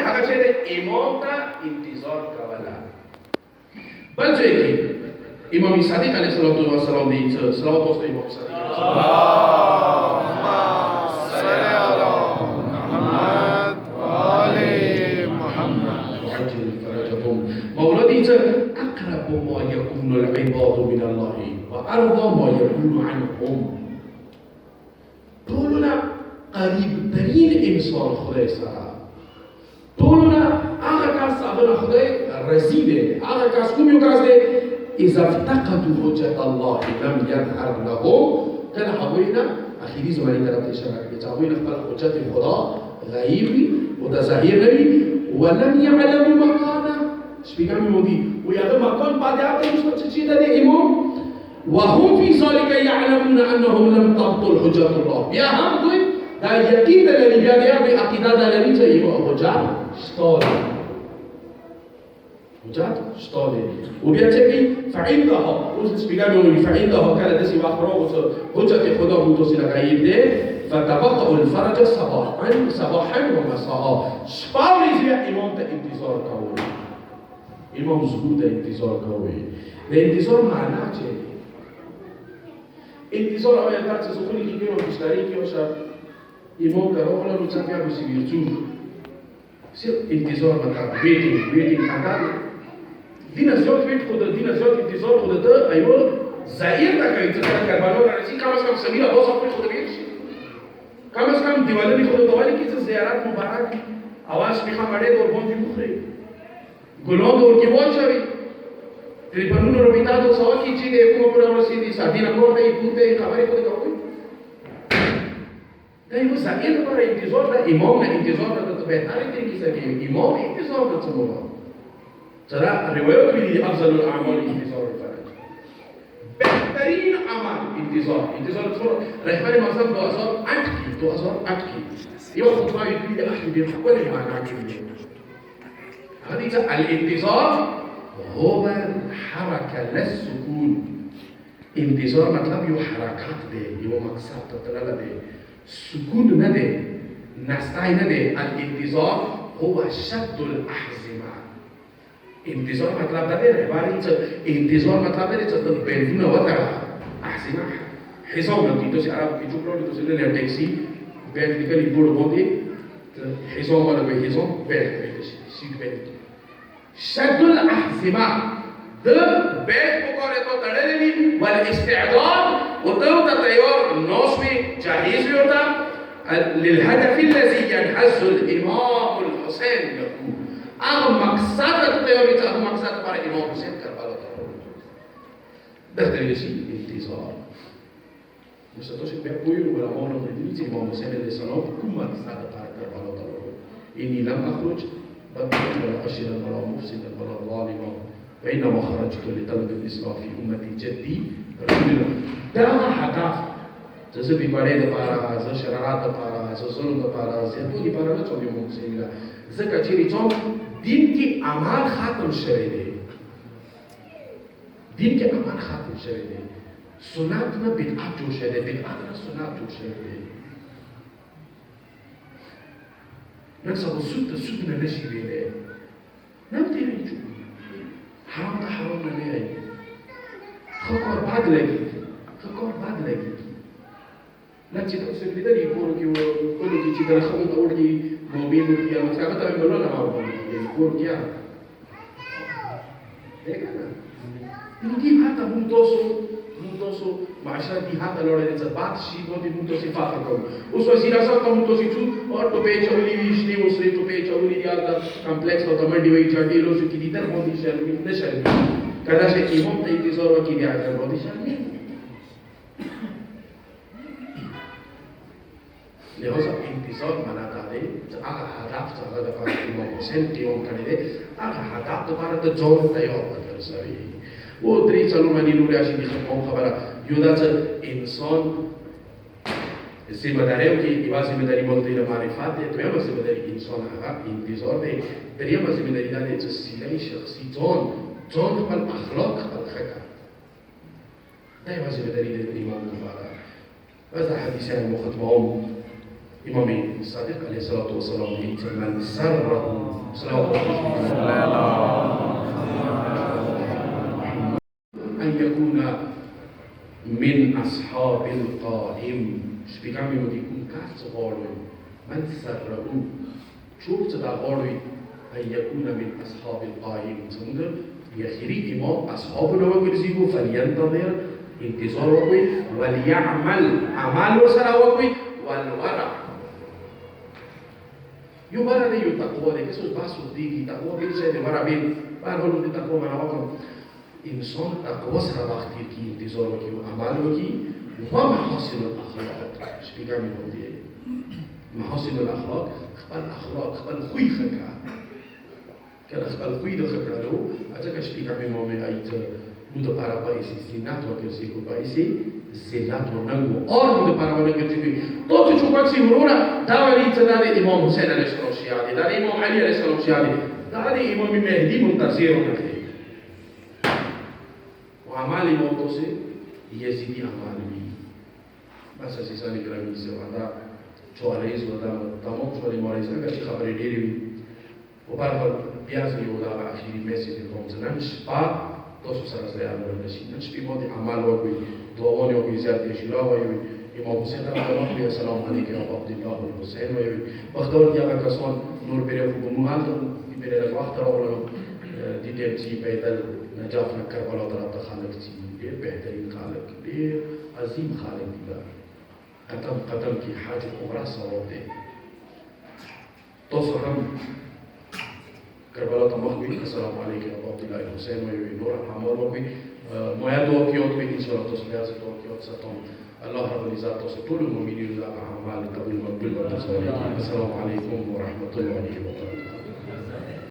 هغه چې د امام ته انتظار کوله. بل ځای کې امام صادق علیه السلام دی چې صلوات واستوي امام صادق مولدي أقرب ما يكون العباد من الله وأرضى ما يكون عنهم. طولنا قريب ترين إنسان خدای سره. طولنا هغه کس هغه خدای رسیده. هغه کس کوم یو کس دی إذا افتقدوا حجة الله لم يظهر لهم. کله هغوینا اخیری زمانی طرف اشاره کوي چې هغوی خپل حجت خدا غیب و د ظاهر لري ولم يعلموا مكانه. شبيكامي مودي ويا مكان بعد عبد مش تشيد ده امام وهم في ذلك يعلمون انهم لم تبطل حجة الله. يا هم دوی دا یقین لري بیا د عقیده د لري چې یو حجت شته. حجت شته او بیا چې فعندها اوس شبيكامي مودي فعندها کله دسی وخت راغوت حجت خدا متصل غیب ده فتبقى الفرج صباحا ومساء. شپاوريز بیا امام ته انتظار کوي. امام ظهور ته انتظار کوي. د انتظار معنا څه دی؟ انتظار آیا تاسو زخونی کې کوم مشتری کې وشه امام کراوله نو څنګه به سی ویرچو صرف انتظار مطلب ویټینګ اگر دینه زیات ویټ خو د دینه زیات انتظار خو د ایو ظاهر تا کوي چې کربلا راځي کم از کم سمیره اوس خپل خو د ویټ شي کم از کم دیواله خو د دیواله کې زیارت مبارک اواز میخوام باندې ور باندې مخري ګلان دور کې واچوي تلیفونونو رو بیتا دو سوا کی چی ده کوم پر رسیدی سادی نمبر ته پورته خبرې کوي کوي دا یو ځای پر انتظار د امام نه انتظار د ته به هر طریقې سره امام انتظار د څه مو ترى روایت دي افضل الاعمال انتظار الفرج. بهترین عمل انتظار تصور رهبر مذهب 2008 کی یو خطبه دی اخی دی خپل معنا کوي. هذه الانتظار هو الحركة لا السكون. انتظار مطلب یو حرکت ده یو مقصد تطلع ده سکون نده نستعی نده. الانتظار هو شد الاحزمه. انتظار مطلب ده عبارت انتظار مطلب ده چې د بیلونه وتره احزمه حزام نتی تو عرب کې جوړول تو سره له ټیکسي بیل کلی ګور باندې حزام ولا به حزام بیل سیټ بیل شد الاحزمه د بیل وکړه ته تړلې والاستعداد وتو تیار نوسوي جاهز وتا للهدف الذي ينحز الامام الحسين له. اغه مقصد تیاری ته مقصد پر امام حسین کربلا ته دغه شي انتظار مستوش بیا کوی ولا مونږ د دې امام حسین علیه السلام کوم مقصد پر کربلا ته اني لم اخرج بدل الاشر ولا مفسد ولا ظالما وانما خرجت لطلب الاصلاح في امتي جدي رسول الله. دا هدف جزء بیماری د پاره ز شرارت د پاره ز ظلم د پاره ز ټولي پاره نه چوي مونږ سیلا ځکه چې ریچو دین کې اعمال ختم شوی دی. دین کې اعمال ختم شوی دی. سنت نه بدعت جوړ شوی دی. بدعت نه سنت جوړ شوی دی. نن سبا سود نه نشي ویلې نه تیرې جو حرام ته حرام نه نه ای خو کار بد لګي نه چې تاسو لیدلې کور کې چې دا خو ته ورته موبایل کې نو څنګه ته بلو نه راو کور کې دغه نه دې هاته موږ تاسو معاشره دې هاته لوري چې بات شي باندې موږ تاسو فخر کوو. اوس وزیر اعظم ته موږ تاسو او ټوپې چولې ویشتي اوس ټوپې چولې دی دا کمپلیکس او تمنډي وی چاټي روز کې دې تر باندې شرمې نه شرمې کدا چې امام ته انتظار وکړي بیا تر باندې شرمې لہذا انتظار منا داره هغه هدف ته هغه د امام حسین قیام کړی دی هغه هدف لپاره د ځان تیار وکړئ. او درې څلور باندې نور راشي د خبره یو دا چې انسان ذمہداریو کې یو ذمہداري مونږ ته معرفت دی دویمه ذمہداري انسان هغه انتظار دی دریمه ذمہداري دا دی چې سیلې شخصي ځان خپل اخلاق خپل ښه دا یو ذمہداري دی د امام لپاره. بس حدیث مخاطبهم Imam Sadiq alaihi salatu wassalam itu man sarrahu sallallahu an yakuna min ashabil qaim. Spiegam wir die Kunst wollen. Man sarrahu. شوف تدعوري أن يكون من أصحاب القائم تنظر يخري إمام أصحاب الوقت يزيبوا فلينتظر انتظار وقوي وليعمل عمل وسرى وقوي والورع يبرر لي التقوى لك سوس باسو ديكي تقوى بين سيدي ورع بين بارهولو دي تقوى من أوقم إنسان تقوى سرى وقتي كي انتظار وقوي وعمل وقوي ومحاصل الأخلاق شبيقا من هذه محاصل الأخلاق الأخلاق الخوي خكا كان الخوي ده خكا له أتاك شبيكا بمومي أيت نود para paesi sinato che si paesi senato nango or nود para wala che ti tutti ciò quasi uruna dava lì dare Imam Hussein al-Sharashiyadi dare Imam Ali al-Sharashiyadi dare Imam Mahdi Muntazir نخلي وعمال موتوسي يزيدي عمالي بس سيساني كراميسي وعدا چواليز ودا تمام چوالي ماريز اگر چی خبری دیری و برحال بیازی ودا و اخیری مسیج کنزنش با دوستو سرز ریال ورنشینش بیمودی عمل وگوی دوانی وگوی زیادی شیلا ویوی امام حسین رحمه الله السلام علیک یا عبدالله الحسین ویوی بخدار دیگه کسان نور بره و بموال بره وقت را ولو دیدم چی پیدل نجاف نکر ولا درات خالق چی بیر بهترین خالق بیر عظیم خالق دیگر قدم کی حاجة أخرى صوابه تصرم كربلاء تمخوي السلام عليكم يا عبد الله الحسين وينور الحمار وكوي مويا دوكيوت كوي إن شاء الله تصبح دوكيوت ستون الله رب العزة تصطول المؤمنين لا أعمال قبل مقبل والتسوالي السلام عليكم ورحمة الله وبركاته